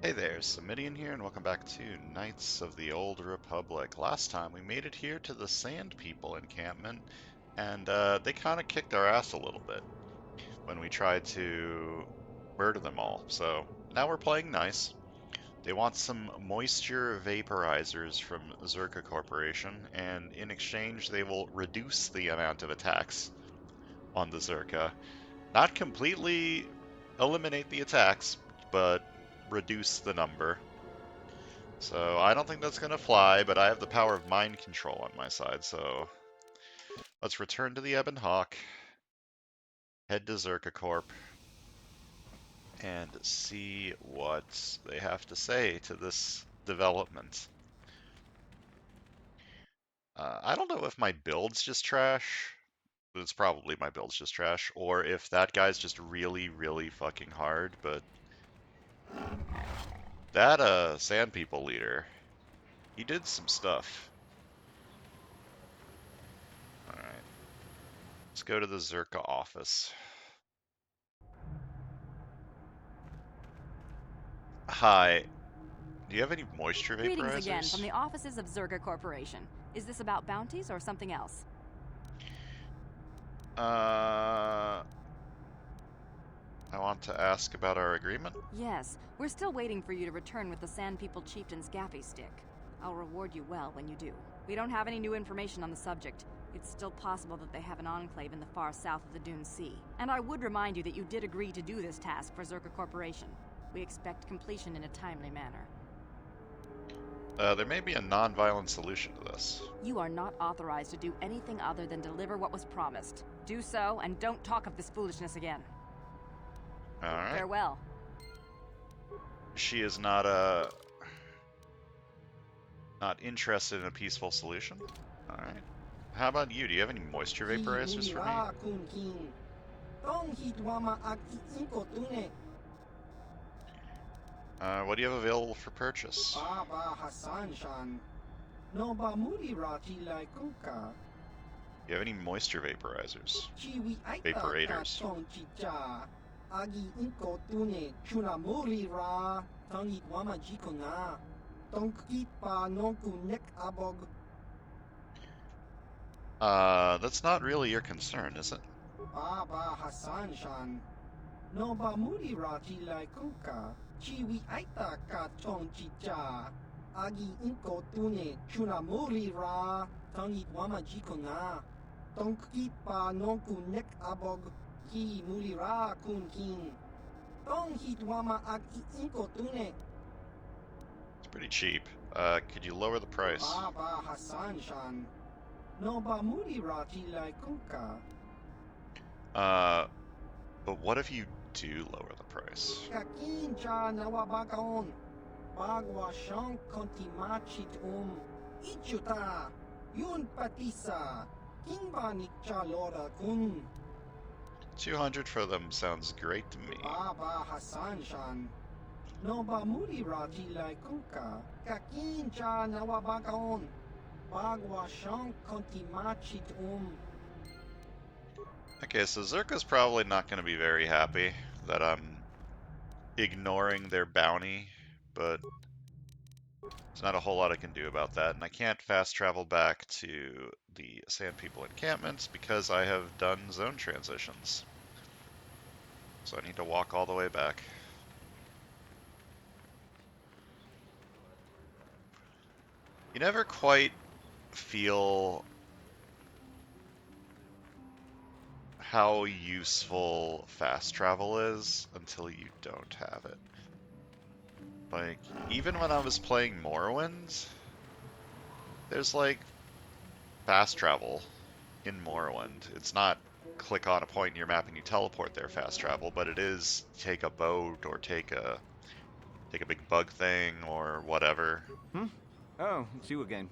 Hey there, Samitian here, and welcome back to Knights of the Old Republic. Last time we made it here to the Sand People encampment, and they kind of kicked our ass a little bit when we tried to murder them all. So now we're playing nice. They want some moisture vaporizers from Zerka Corporation, and in exchange they will reduce the amount of attacks on the Zerka. Not completely eliminate the attacks, but reduce the number. So I don't think that's going to fly, but I have the power of mind control on my side, so let's return to the Ebon Hawk, head to Zerka Corp, and see what they have to say to this development. I don't know if my build's just trash. It's probably my build's just trash, or if that guy's just really, really fucking hard, but that Sand People leader, he did some stuff. Alright, let's go to the Zerka office. Hi, do you have any moisture Greetings again from vaporizers? the offices of Zerga Corporation. Is this about bounties or something else? I want to ask about our agreement. Yes, we're still waiting for you to return with the Sand People Chieftain's gaffy stick. I'll reward you well when you do. We don't have any new information on the subject. It's still possible that they have an enclave in the far south of the Dune Sea. And I would remind you that you did agree to do this task for Zerga Corporation. We expect completion in a timely manner. There may be a non-violent solution to this. You are not authorized to do anything other than deliver what was promised. Do so, and don't talk of this foolishness again. Alright. Farewell. She is not interested in a peaceful solution. Alright. How about you? Do you have any moisture vaporizers for me? What do you have available for purchase? Do you have any moisture vaporizers? Vaporators. That's not really your concern, is it? It's pretty cheap. Could you lower the price? But what if you do lower the price? $200 for them sounds great to me. Okay, so Zerka's probably not going to be very happy that I'm ignoring their bounty, but there's not a whole lot I can do about that, and I can't fast travel back to the Sand People encampments because I have done zone transitions. So I need to walk all the way back. You never quite feel how useful fast travel is until you don't have it. Like, even when I was playing Morrowind, there's like fast travel in Morrowind. It's not click on a point in your map and you teleport there fast travel, but it is take a boat or take a big bug thing or whatever. Oh, it's you again.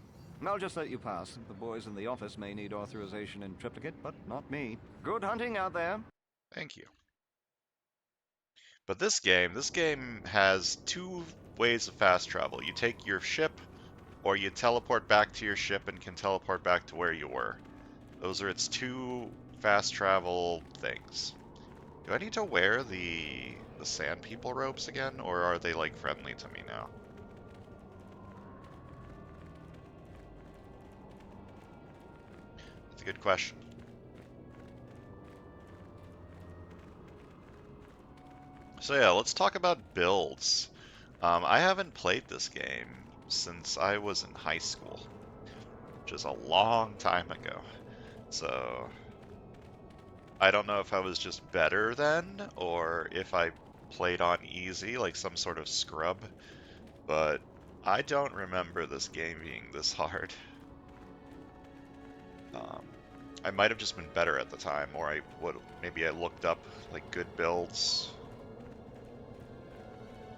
I'll just let you pass. The boys in the office may need authorization in triplicate, but not me. Good hunting out there. Thank you. But this game has two ways of fast travel. You take your ship, or you teleport back to your ship and can teleport back to where you were. Those are its two fast travel things. Do I need to wear the the Sand People robes again, or are they, like, friendly to me now? That's a good question. So yeah, let's talk about builds. I haven't played this game since I was in high school, which is a long time ago. So I don't know if I was just better then, or if I played on easy, like some sort of scrub, but I don't remember this game being this hard. I might have just been better at the time, or maybe I looked up like good builds,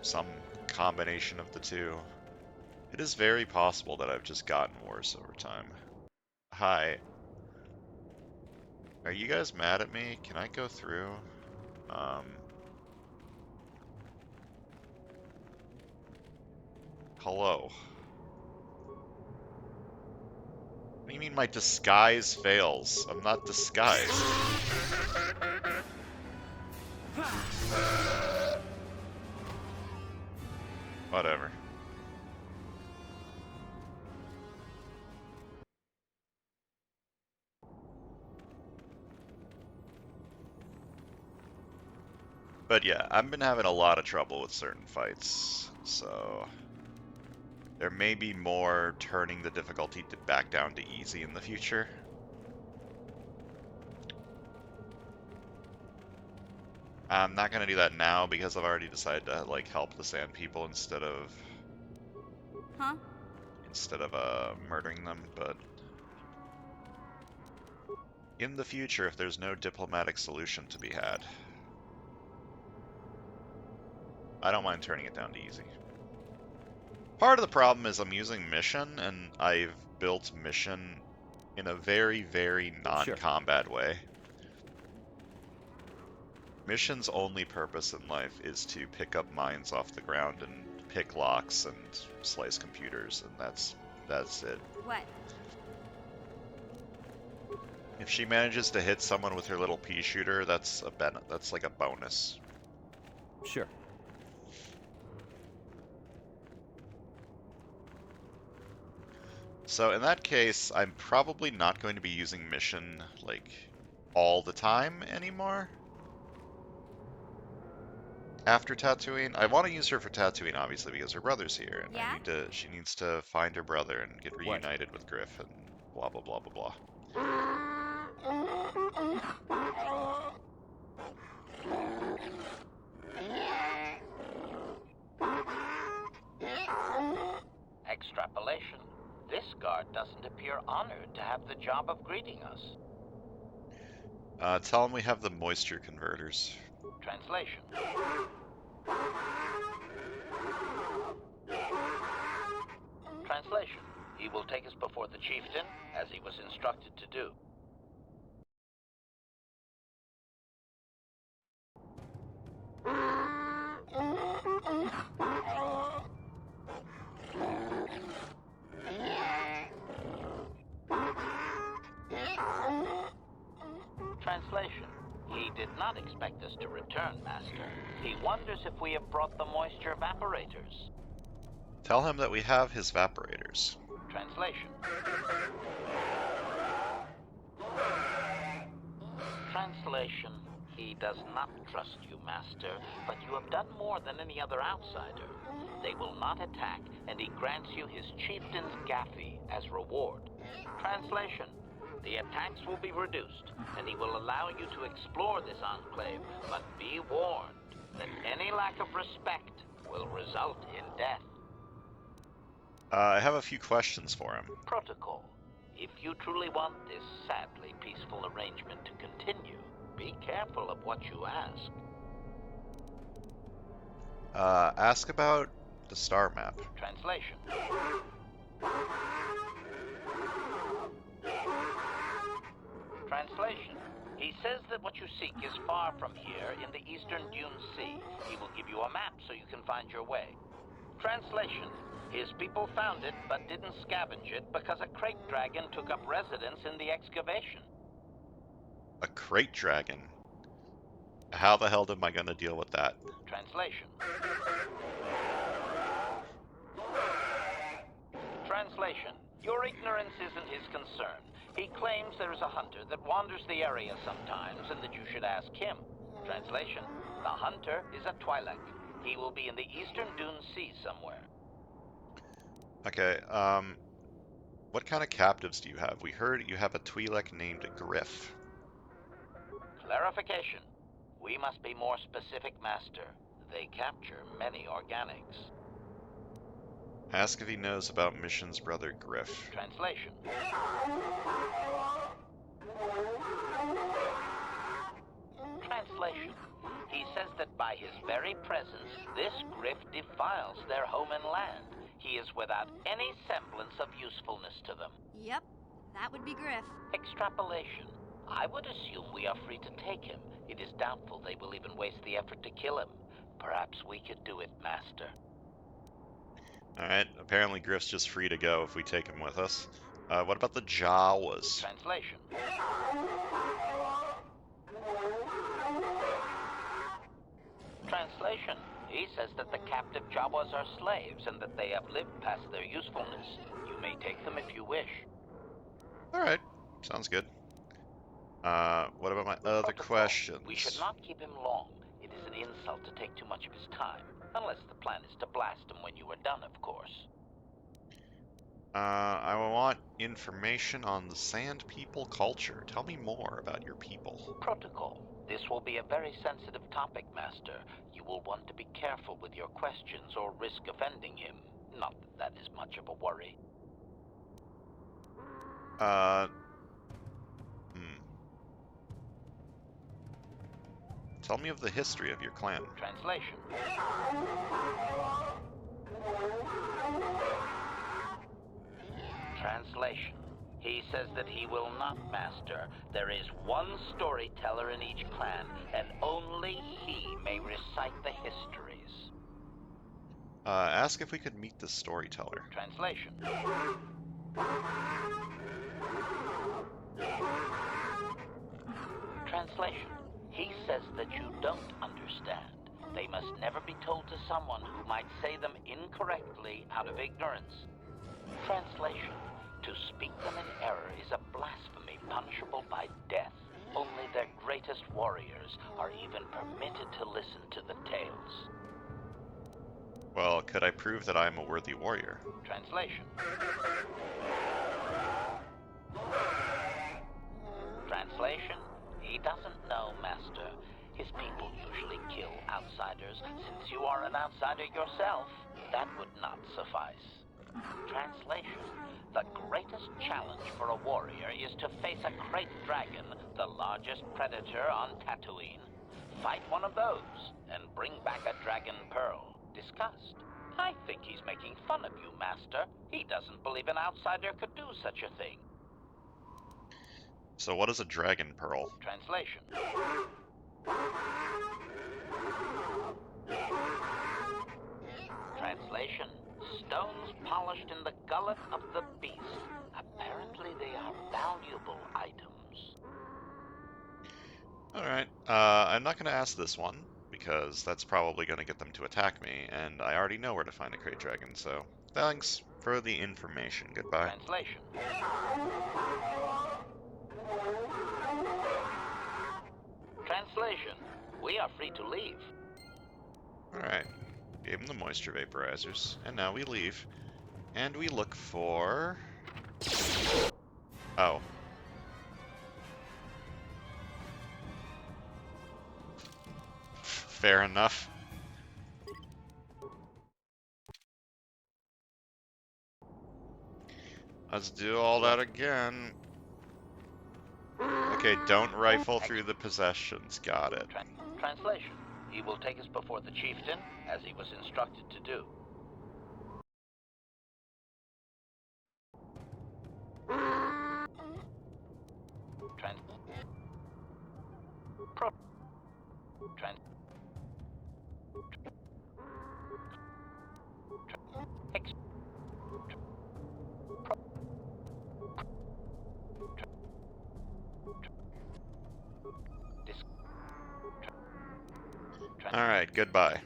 some combination of the two. It is very possible that I've just gotten worse over time. Hi. Are you guys mad at me? Can I go through? Um, Hello. What do you mean my disguise fails? I'm not disguised. Whatever. But yeah, I've been having a lot of trouble with certain fights, so there may be more turning the difficulty back down to easy in the future. I'm not gonna do that now because I've already decided to like help the Sand People instead of Huh? murdering them, but in the future, if there's no diplomatic solution to be had, I don't mind turning it down to easy. Part of the problem is I'm using Mission, and I've built Mission in a very, very non-combat way. Mission's only purpose in life is to pick up mines off the ground and pick locks and slice computers, and that's it. What? If she manages to hit someone with her little pea shooter, that's like a bonus. Sure. So in that case, I'm probably not going to be using Mission like all the time anymore. After Tatooine, I want to use her for Tatooine, obviously, because her brother's here, and Yeah? she needs to find her brother and get reunited with Griff, and blah blah blah blah blah. Extrapolation. This guard doesn't appear honored to have the job of greeting us. Tell him we have the moisture converters. Translation. Translation. He will take us before the chieftain, as he was instructed to do. Translation. He did not expect us to return, Master. He wonders if we have brought the moisture evaporators. Tell him that we have his evaporators. Translation. Translation. He does not trust you, Master, but you have done more than any other outsider. They will not attack, and he grants you his chieftain's gaffy as reward. Translation. The attacks will be reduced, and he will allow you to explore this enclave, but be warned that any lack of respect will result in death. I have a few questions for him. Protocol. If you truly want this sadly peaceful arrangement to continue, be careful of what you ask. Ask about the star map. Translation. Translation. He says that what you seek is far from here in the eastern Dune Sea. He will give you a map so you can find your way. Translation. His people found it, but didn't scavenge it because a crate dragon took up residence in the excavation. A crate dragon? How the hell am I going to deal with that? Translation. Translation. Your ignorance isn't his concern. He claims there is a hunter that wanders the area sometimes and that you should ask him. Translation. The hunter is a Twi'lek. He will be in the eastern Dune Sea somewhere. Okay, what kind of captives do you have? We heard you have a Twi'lek named Griff. Clarification. We must be more specific, Master. They capture many organics. Ask if he knows about Mission's brother Griff. Translation. Translation. He says that by his very presence, this Griff defiles their home and land. He is without any semblance of usefulness to them. Yep, that would be Griff. Extrapolation. I would assume we are free to take him. It is doubtful they will even waste the effort to kill him. Perhaps we could do it, Master. Alright, apparently Griff's just free to go if we take him with us. What about the Jawas? Translation. Translation. He says that the captive Jawas are slaves and that they have lived past their usefulness. You may take them if you wish. Alright, sounds good. What about my other Protocol. questions? We should not keep him long. It is an insult to take too much of his time. Unless the plan is to blast him when you are done, of course. I want information on the Sand People culture. Tell me more about your people. Protocol. This will be a very sensitive topic, Master. You will want to be careful with your questions or risk offending him. Not that that is much of a worry. Tell me of the history of your clan. Translation. Translation. He says that he will not, Master. There is one storyteller in each clan, and only he may recite the histories. Ask if we could meet the storyteller. Translation. Translation. He says that you don't understand. They must never be told to someone who might say them incorrectly out of ignorance. Translation. To speak them in error is a blasphemy punishable by death. Only their greatest warriors are even permitted to listen to the tales. Well, could I prove that I'm a worthy warrior? Translation. Translation. He doesn't know, Master. His people usually kill outsiders. Since you are an outsider yourself, that would not suffice. Translation. The greatest challenge for a warrior is to face a great dragon, the largest predator on Tatooine. Fight one of those, and bring back a dragon pearl. Discussed. I think he's making fun of you, Master. He doesn't believe an outsider could do such a thing. So what is a dragon pearl? Translation. Translation. Stones polished in the gullet of the beast. Apparently they are valuable items. Alright, I'm not going to ask this one, because that's probably going to get them to attack me, and I already know where to find a Krayt Dragon, so thanks for the information. Goodbye. Translation. Translation. We are free to leave. Alright, gave him the moisture vaporizers, and now we leave. And we look for... Oh. Fair enough. Let's do all that again. Okay, don't rifle through the possessions. Got it. Translation. He will take us before the chieftain, as he was instructed to do. Alright, goodbye.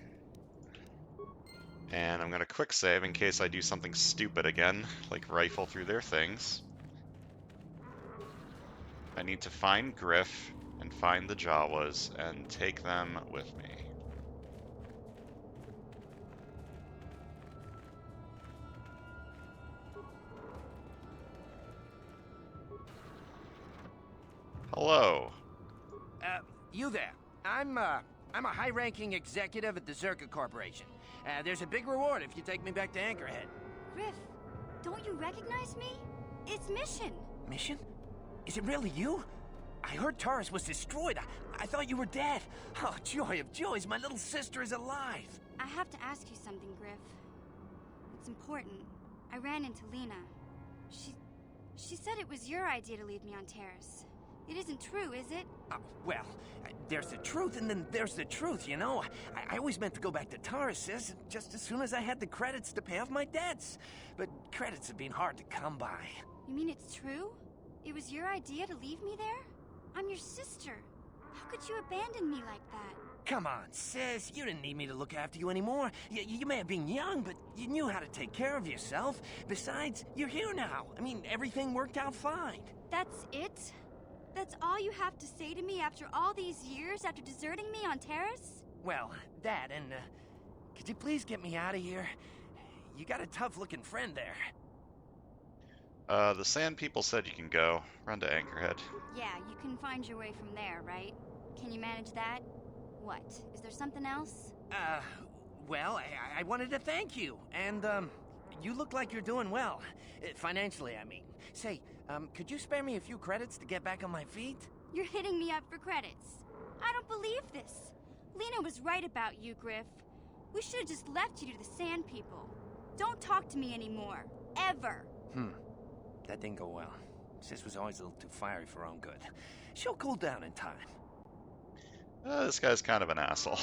And I'm gonna quick save in case I do something stupid again, like rifle through their things. I need to find Griff and find the Jawas and take them with me. Hello. You there. I'm a high-ranking executive at the Zerka Corporation. There's a big reward if you take me back to Anchorhead. Griff, don't you recognize me? It's Mission. Mission? Is it really you? I heard Taurus was destroyed. I thought you were dead. Oh, joy of joys, my little sister is alive. I have to ask you something, Griff. It's important. I ran into Lena. She said it was your idea to leave me on Terrace. It isn't true, is it? Well, there's the truth and then there's the truth, you know? I always meant to go back to Taurus's just as soon as I had the credits to pay off my debts. But credits have been hard to come by. You mean it's true? It was your idea to leave me there? I'm your sister. How could you abandon me like that? Come on, sis. You didn't need me to look after you anymore. You may have been young, but you knew how to take care of yourself. Besides, you're here now. I mean, everything worked out fine. That's it? That's all you have to say to me after all these years, after deserting me on Terrace? Well, that and, could you please get me out of here? You got a tough-looking friend there. The Sand People said you can go. Run to Anchorhead. Yeah, you can find your way from there, right? Can you manage that? What? Is there something else? Well, I wanted to thank you, and, you look like you're doing well. Financially, I mean. Say, could you spare me a few credits to get back on my feet? You're hitting me up for credits. I don't believe this. Lena was right about you, Griff. We should have just left you to the Sand People. Don't talk to me anymore. Ever. That didn't go well. Sis was always a little too fiery for her own good. She'll cool down in time. This guy's kind of an asshole.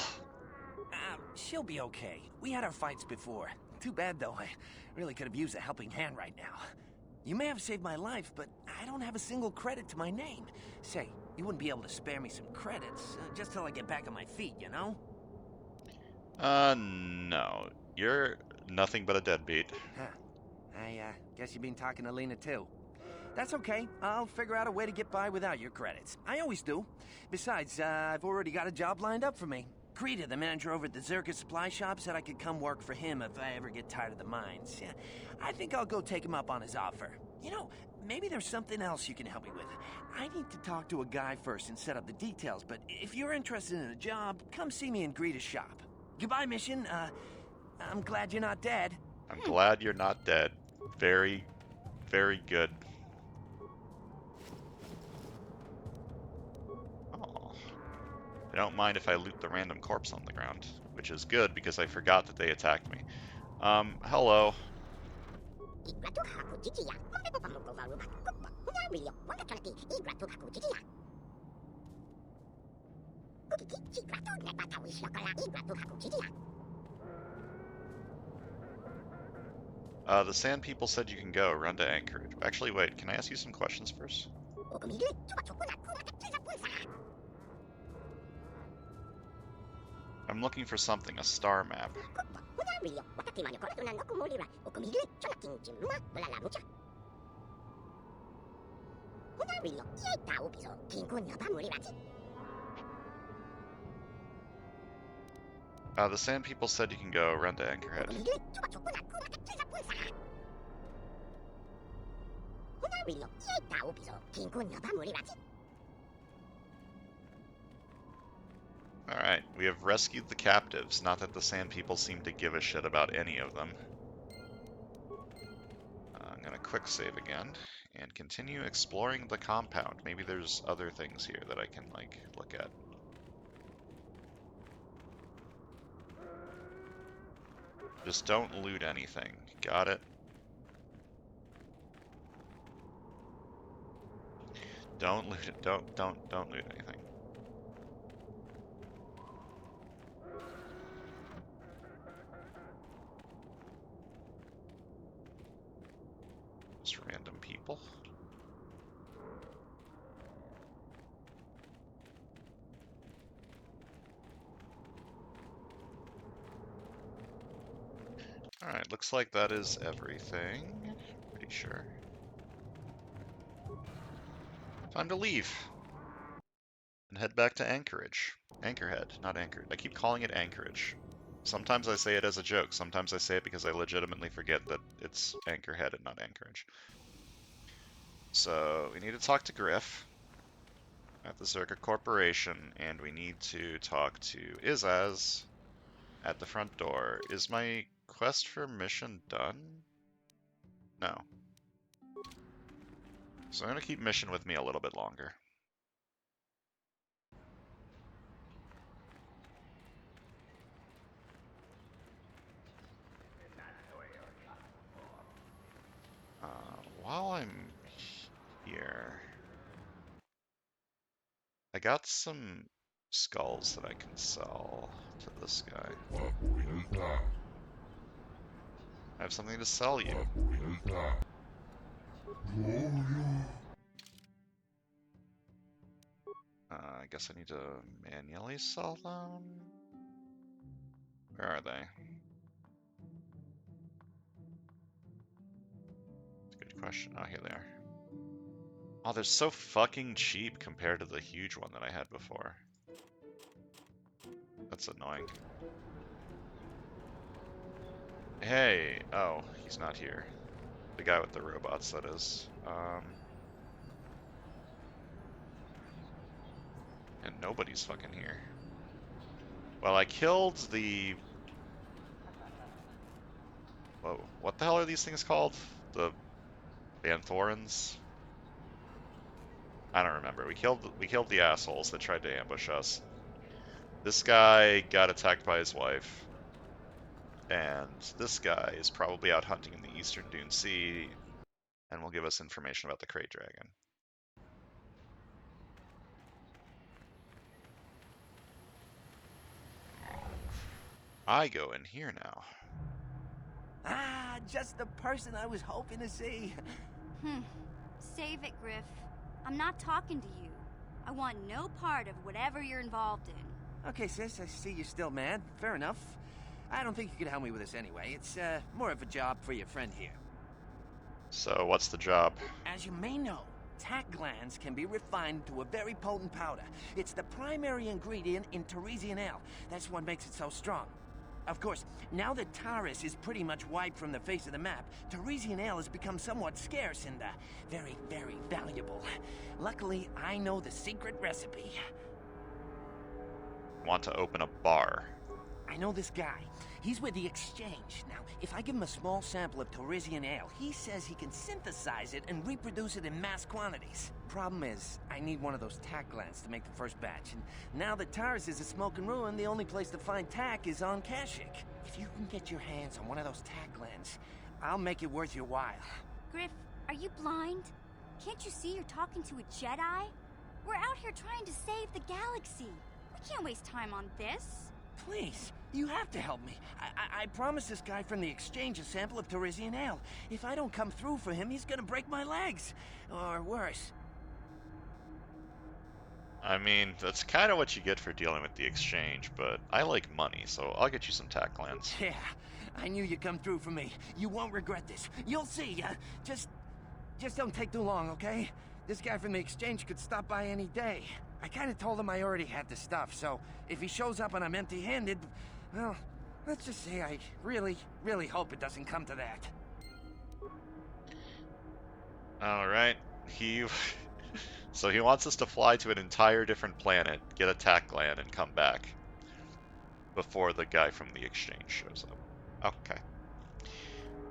She'll be okay. We had our fights before. Too bad, though. I really could have used a helping hand right now. You may have saved my life, but I don't have a single credit to my name. Say, you wouldn't be able to spare me some credits, just till I get back on my feet, you know? No. You're nothing but a deadbeat. Huh. I guess you've been talking to Lena, too. That's okay. I'll figure out a way to get by without your credits. I always do. Besides, I've already got a job lined up for me. Krita, the manager over at the Zerka supply shop, said I could come work for him if I ever get tired of the mines. Yeah, I think I'll go take him up on his offer. You know, maybe there's something else you can help me with. I need to talk to a guy first and set up the details, but if you're interested in a job, come see me in Greta's shop. Goodbye, Mission. I'm glad you're not dead. I'm glad you're not dead. Very, very good. Oh. They don't mind if I loot the random corpse on the ground, which is good because I forgot that they attacked me. Hello. The Sand People said you can go. Run to Anchorage. Actually, wait. Can I ask you some questions first? I'm looking for something. A star map. The Sand People said you can go. Run to Anchorhead. Alright, we have rescued the captives. Not that the Sand People seem to give a shit about any of them. I'm gonna quick save again and continue exploring the compound. Maybe there's other things here that I can, like, look at. Just don't loot anything. Got it? Don't loot it. Don't loot anything. Just random people. Alright, looks like that is everything. Pretty sure. Time to leave. And head back to Anchorage. Anchorhead, not Anchorage. I keep calling it Anchorage. Sometimes I say it as a joke. Sometimes I say it because I legitimately forget that it's Anchorhead and not Anchorage. So, we need to talk to Griff at the Circuit Corporation, and we need to talk to Izaz at the front door. Is my quest for mission done? No. So I'm going to keep mission with me a little bit longer. While I'm here, I got some skulls that I can sell to this guy. I have something to sell you. I guess I need to manually sell them? Where are they? That's a good question. Oh, here they are. Oh, they're so fucking cheap compared to the huge one that I had before. That's annoying. Hey! Oh, he's not here. The guy with the robots, that is. And nobody's fucking here. Well, I killed the... Whoa, what the hell are these things called? The Banthorans? I don't remember. We killed the assholes that tried to ambush us. This guy got attacked by his wife. And this guy is probably out hunting in the Eastern Dune Sea and will give us information about the Krayt Dragon. I go in here now. Ah, just the person I was hoping to see. Save it, Griff. I'm not talking to you. I want no part of whatever you're involved in. Okay, sis, I see you're still mad. Fair enough. I don't think you could help me with this anyway. It's, more of a job for your friend here. So, what's the job? As you may know, tack glands can be refined to a very potent powder. It's the primary ingredient in Teresian ale. That's what makes it so strong. Of course, now that Taris is pretty much wiped from the face of the map, Teresian ale has become somewhat scarce and, very, very valuable. Luckily, I know the secret recipe. Want to open a bar. I know this guy. He's with the Exchange. Now, if I give him a small sample of Teresian ale, he says he can synthesize it and reproduce it in mass quantities. Problem is, I need one of those tack glands to make the first batch, and now that Taris is a smoking ruin, the only place to find tack is on Kashyyyk. If you can get your hands on one of those tack glands, I'll make it worth your while. Griff, are you blind? Can't you see you're talking to a Jedi? We're out here trying to save the galaxy. We can't waste time on this. Please, you have to help me. I promised this guy from the Exchange a sample of Teresian ale. If I don't come through for him, he's gonna break my legs. Or worse. I mean, that's kind of what you get for dealing with the Exchange, but I like money, so I'll get you some tack glands. Yeah, I knew you'd come through for me. You won't regret this. You'll see. Just don't take too long, okay? This guy from the Exchange could stop by any day. I kind of told him I already had the stuff, so if he shows up and I'm empty-handed, well, let's just say I really, really hope it doesn't come to that. Alright, so he wants us to fly to an entire different planet, get a tack gland, and come back before the guy from the Exchange shows up. Okay.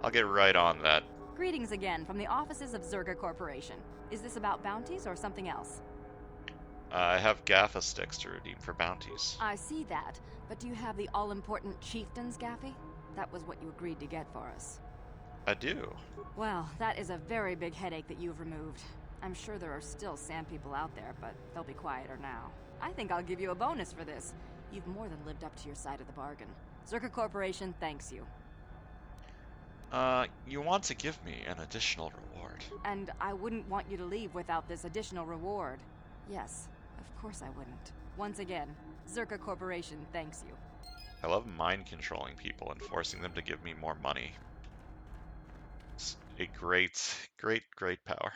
I'll get right on that. Greetings again from the offices of Zerga Corporation. Is this about bounties or something else? I have Gaffa sticks to redeem for bounties. I see that, but do you have the all-important Chieftain's Gaffy? That was what you agreed to get for us. I do. Well, that is a very big headache that you've removed. I'm sure there are still sand people out there, but they'll be quieter now. I think I'll give you a bonus for this. You've more than lived up to your side of the bargain. Zerga Corporation thanks you. You want to give me an additional reward. And I wouldn't want you to leave without this additional reward. Yes, of course I wouldn't. Once again, Zerga Corporation thanks you. I love mind controlling people and forcing them to give me more money. It's a great power.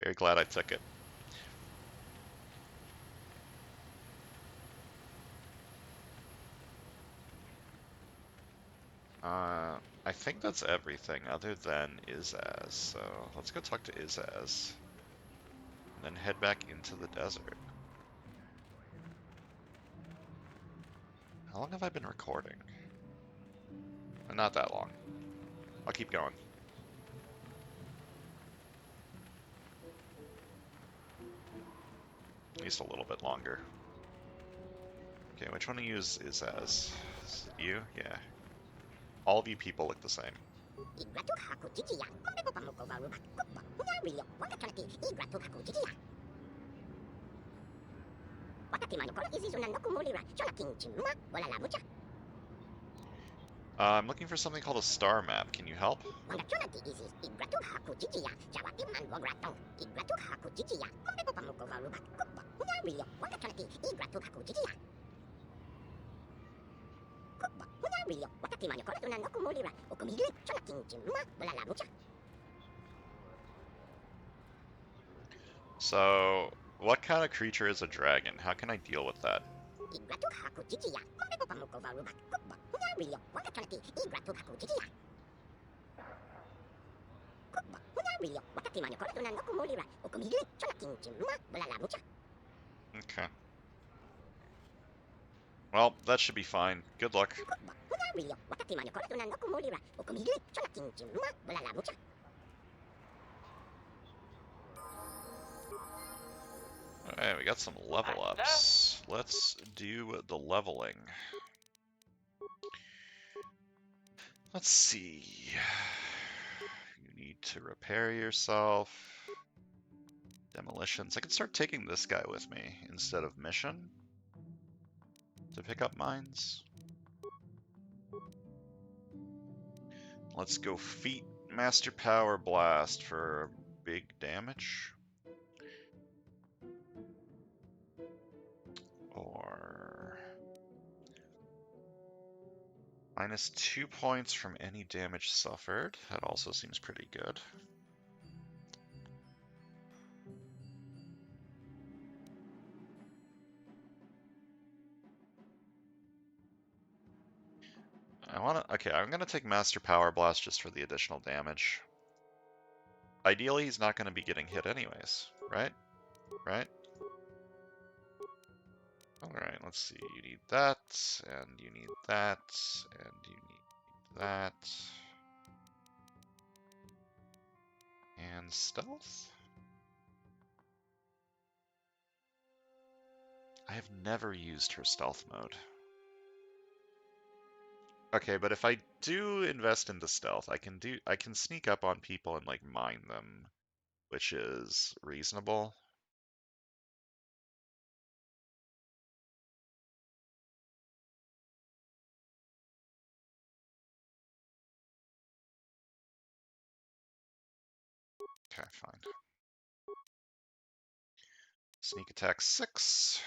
Very glad I took it. I think that's everything other than Izaz. So let's go talk to Izaz. And then head back into the desert. How long have I been recording? Not that long. I'll keep going. At least a little bit longer. Okay, which one of you is Izaz? Is it you? Yeah. All of you people look the same. I'm looking for something called a star map. Can you help? So, what kind of creature is a dragon? How can I deal with that? Okay. Well, that should be fine. Good luck. Alright, we got some level ups. Let's do the leveling. Let's see. You need to repair yourself. Demolitions. I can start taking this guy with me instead of mission to pick up mines. Let's go feat Master Power Blast for big damage. Or minus 2 points from any damage suffered. That also seems pretty good. Okay, I'm gonna take Master Power Blast just for the additional damage. Ideally, he's not gonna be getting hit anyways, right? Right? Alright, let's see. You need that, and you need that, and you need that. And stealth? I have never used her stealth mode. Okay, but if I do invest into stealth, I can sneak up on people and like mine them, which is reasonable. Okay, fine. Sneak attack 6.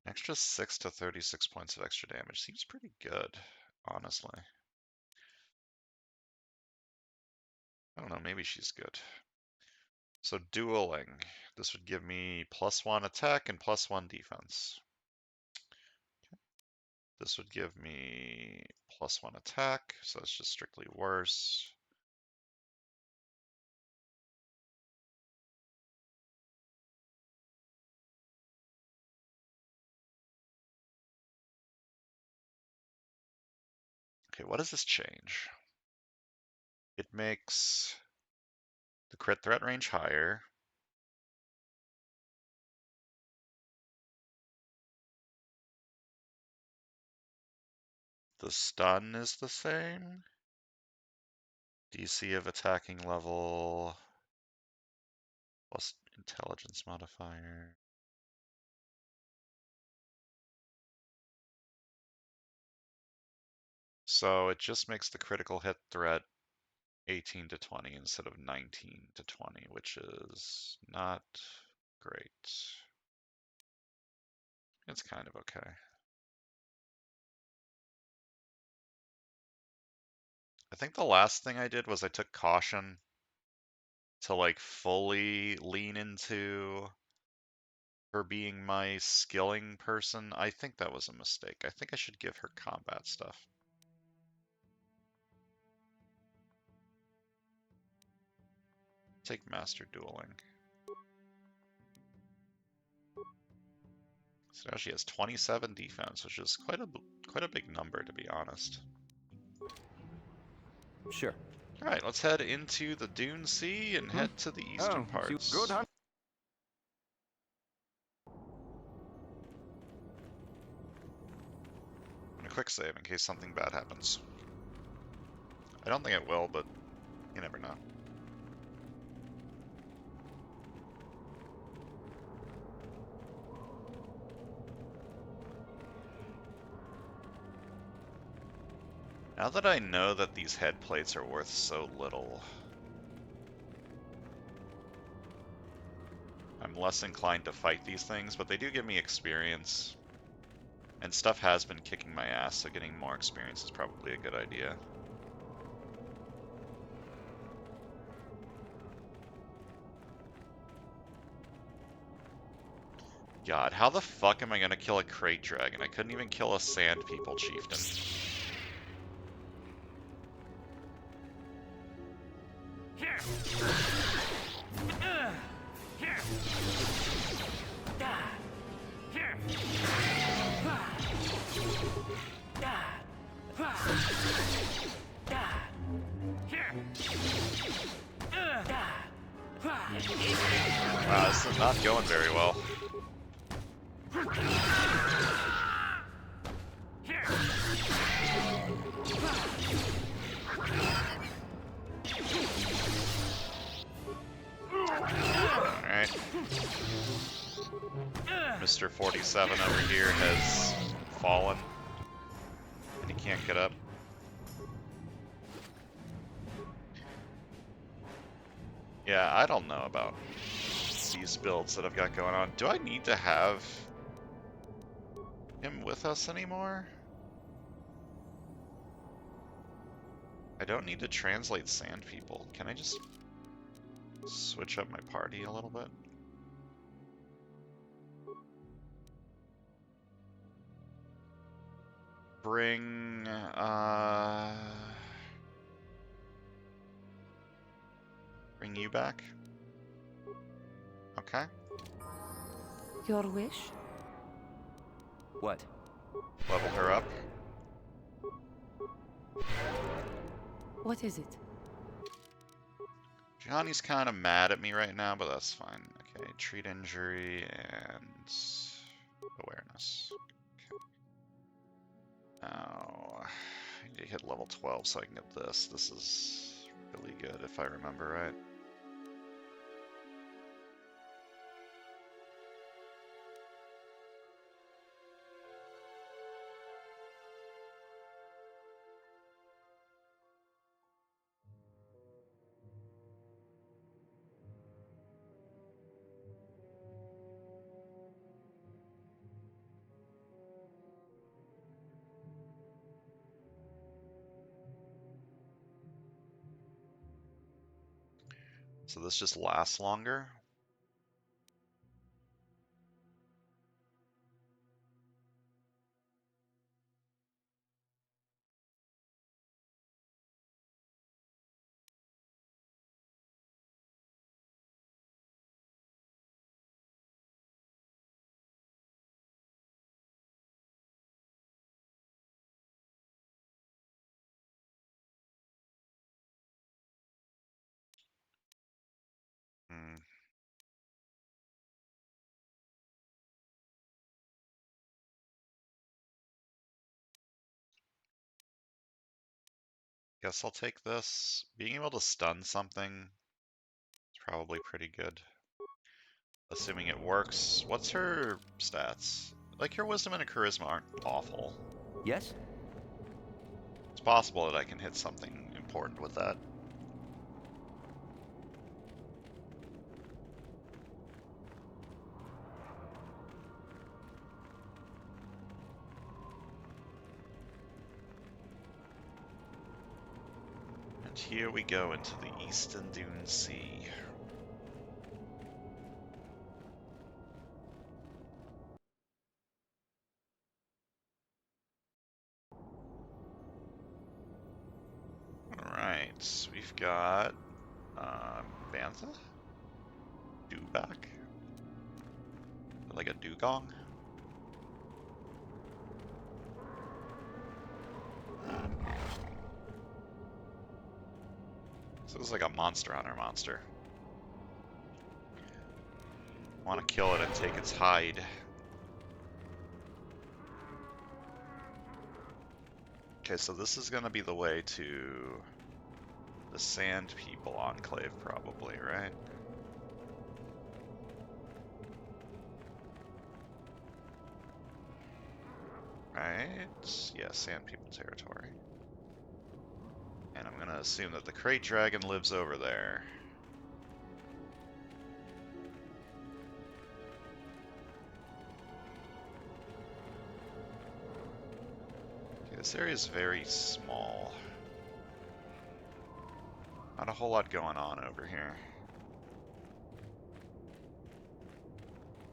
Extra 6 to 36 points of extra damage seems pretty good, honestly. I don't know, maybe she's good. So dueling. This would give me +1 attack and +1 defense. This would give me +1 attack, so it's just strictly worse. Okay, what does this change? It makes the crit threat range higher. The stun is the same. DC of attacking level plus intelligence modifier. So it just makes the critical hit threat 18 to 20 instead of 19 to 20, which is not great. It's kind of okay. I think the last thing I did was I took caution to like fully lean into her being my skilling person. I think that was a mistake. I think I should give her combat stuff. Take master dueling. So now she has 27 defense, which is quite a big number, to be honest. Sure. All right, let's head into the Dune Sea and head to the eastern Oh, you parts. good, huh? And a quick save in case something bad happens. I don't think it will, but you never know. Now that I know that these head plates are worth so little, I'm less inclined to fight these things, but they do give me experience. And stuff has been kicking my ass, so getting more experience is probably a good idea. God, how the fuck am I gonna kill a crate dragon? I couldn't even kill a sand people chieftain. Wow, this is not going very well. Alright. Mr. 47 over here has fallen, and he can't get up. Yeah, I don't know about these builds that I've got going on. Do I need to have him with us anymore? I don't need to translate sand people. Can I just switch up my party a little bit? Bring you back. Okay. Your wish? What? Level her up. What is it? Johnny's kind of mad at me right now, but that's fine. Okay, treat injury and awareness. Okay. Now, I need to hit level 12 so I can get this. This is really good if I remember right. So this just lasts longer. Hmm. Guess I'll take this. Being able to stun something is probably pretty good. Assuming it works. What's her stats? Like, her wisdom and her charisma aren't awful. Yes? It's possible that I can hit something important with that. Here we go into the Eastern Dune Sea. Alright, we've got Bantha? Dewback? Like a dugong? So this is like a monster hunter monster. Want to kill it and take its hide. Okay, so this is gonna be the way to the Sand People Enclave, probably, right? Right? Yeah, Sand People territory. And I'm gonna assume that the Crate Dragon lives over there. Okay, this area is very small. Not a whole lot going on over here.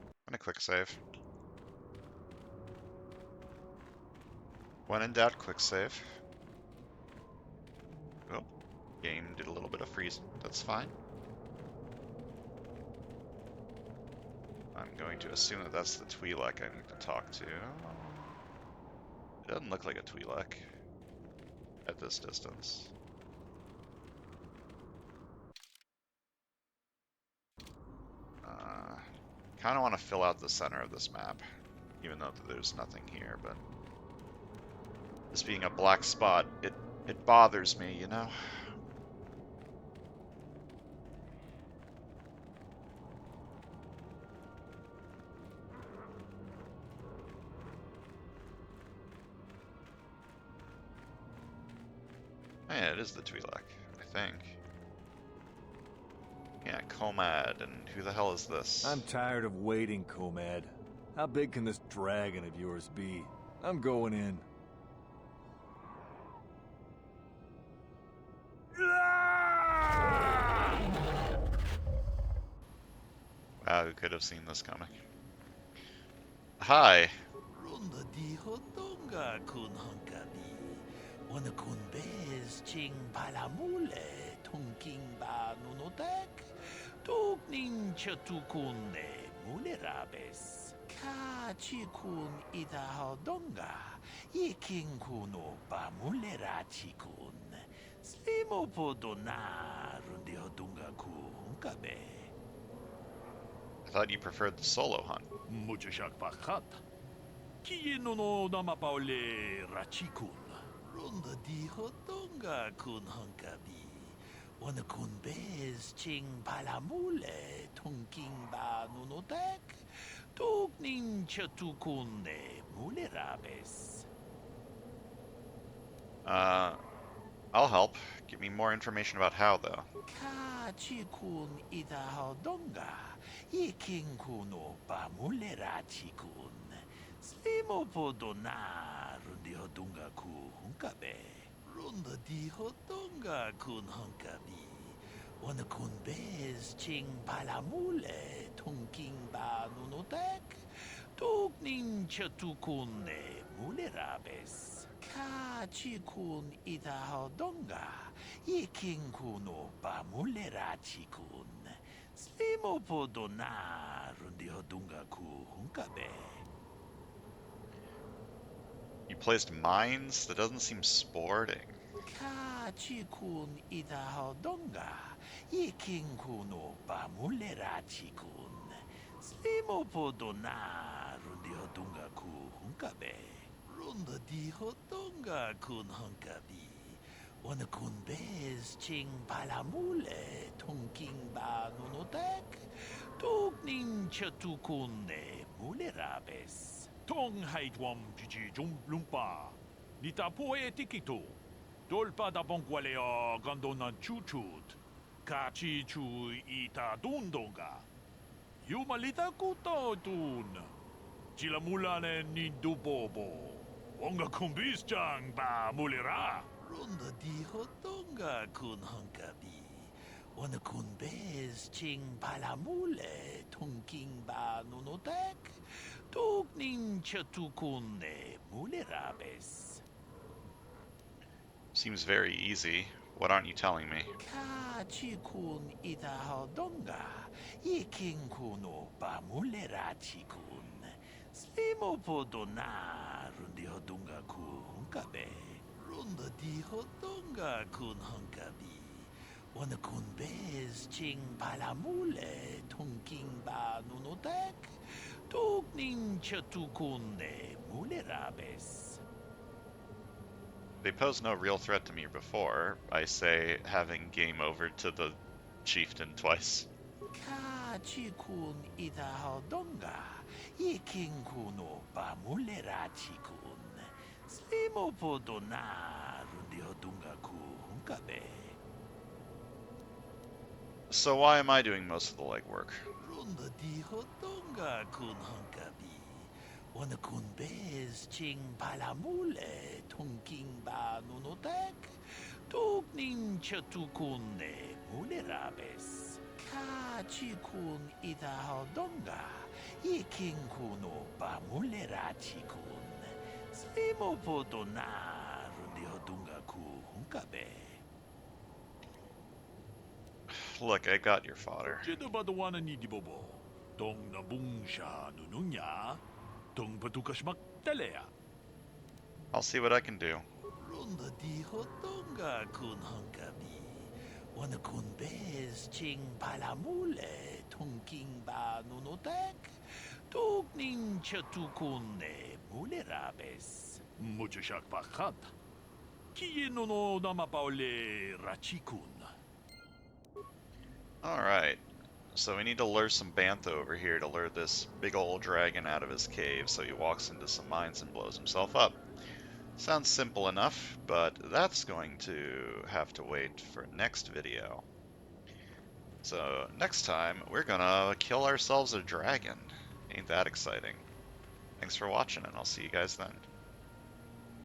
I'm gonna quick save. When in doubt, quick save. Oh, game did a little bit of freezing. That's fine. I'm going to assume that that's the Twi'lek I need to talk to. It doesn't look like a Twi'lek at this distance. Kind of want to fill out the center of this map, even though there's nothing here, but this being a black spot, it bothers me, you know? Yeah, it is the Twi'lek, I think. Yeah, Komad, and who the hell is this? I'm tired of waiting, Komad. How big can this dragon of yours be? I'm going in. Wow, who could have seen this coming? Hi. Runda di hodonga kun hunkabi. Wana kun bez ching palamule tunking ba nunotek. Tuk nin chatukunne mulerabes. Ka chikun ita hodonga. Yiking kuno ba mulera chikun. Slimo podona rundi hodonga ku hunkabe. I thought you preferred the solo hunt. Mucho shak pakat. Kieno no namapaule rachikun. Runda di hodonga kun hunkabi. Wana kun bez ching palamule tunking ba nunotek. Tuk nin chatukunne mulerabes. I'll help. Give me more information about how, though. Ka chikun ita hodonga. Yiking kuno ba mulera chikun. Slimo podona rundi hodonga ku hunkabe. Runda di hodonga kun hunkabi. Wana kun bez ching palamule tunking ba nunotek. Tuk nin chatukunne mulerabes. Ka chikun ita hodonga. Yiking kuno ba mulera chikun. Slimo podona rundi hodonga ku hunkabe. You placed mines? That doesn't seem sporting. Ka chikun ita hodonga. Yiking kuno ba mulera chikun. Slimo podona rundi hodonga ku hunkabe. Runda di hodonga kun hunkabi. Wana kun bez ching palamule tunking ba nunotek. Tuk nin chatukunne mulerabes. Tong haidwam jiji lumpa. Nita poe tikito. Dolpa da bongualea gandonan chuchut. Kachi chu ita dundonga. Yumalita kuto tun. Chilamulane nindubobo. Onga kumbis chang ba mulera. Runda di hodonga kun hunkabi. Ona kun bez ching palamule tunking ba nunotek. Tugnin chatukune mulerabes. Seems very easy. What aren't you telling me? Ka chikun ida hodonga. Iking kuno ba mulera chikun. Slimo podona rundi hodonga ku hunkabe. Runda di hodonga kun hunkabi. Ona kun bez ching palamule tunking ba nunotek. Tugnin chatukune mulerabes. They pose no real threat to me before. I say having game over to the chieftain twice. Ka chikun ida hodonga. Iking kuno ba mulera chikun. Slimo podona rundi hodonga ku hunkabe. So why am I doing most of the legwork? Runda di hodonga kun hunkabi. Ona kun bez ching palamule tunking ba nunotek. Tugnin chatukune mulerabes. Ka chikun ida hodonga. Iking kuno ba mulera chikun. Slimo podona rundi hodonga ku hunkabe. Look, I got your fodder. Jedabadawana ni Dibobo. Tong nabungsha nununya. Tong patukasmak talea. I'll see what I can do. Runda di hodonga kun hunkabi. Ona kun bez ching palamule tunking ba nunotek. Tugnin chatukune mulerabes. Mucho shakpakat. Kieno no namapaole rachikun. Alright, so we need to lure some bantha over here to lure this big old dragon out of his cave so he walks into some mines and blows himself up. Sounds simple enough, but that's going to have to wait for next video. So next time, we're gonna kill ourselves a dragon. Ain't that exciting? Thanks for watching, and I'll see you guys then.